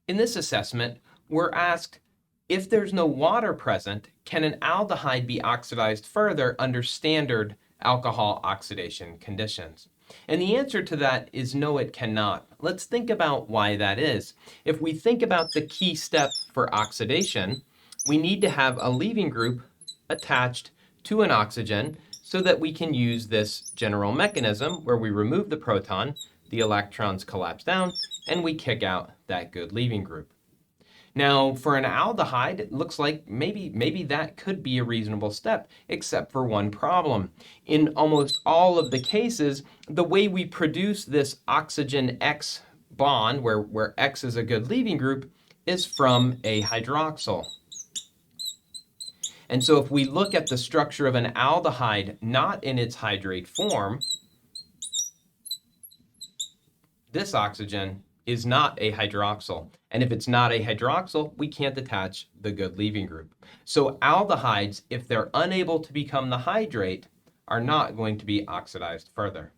In this assessment, we're asked, if there's no water present, can an aldehyde be oxidized further under standard alcohol oxidation conditions? And the answer to that is no, it cannot. Let's think about why that is. If we think about the key step for oxidation, we need to have a leaving group attached to an oxygen so that we can use this general mechanism where we remove the proton, the electrons collapse down, and we kick out that good leaving group. Now, for an aldehyde, it looks like maybe that could be a reasonable step, except for one problem. In almost all of the cases, the way we produce this oxygen X bond, where X is a good leaving group, is from a hydroxyl. And so if we look at the structure of an aldehyde not in its hydrate form, this oxygen is not a hydroxyl. And if it's not a hydroxyl, we can't attach the good leaving group. So aldehydes, if they're unable to become the hydrate, are not going to be oxidized further.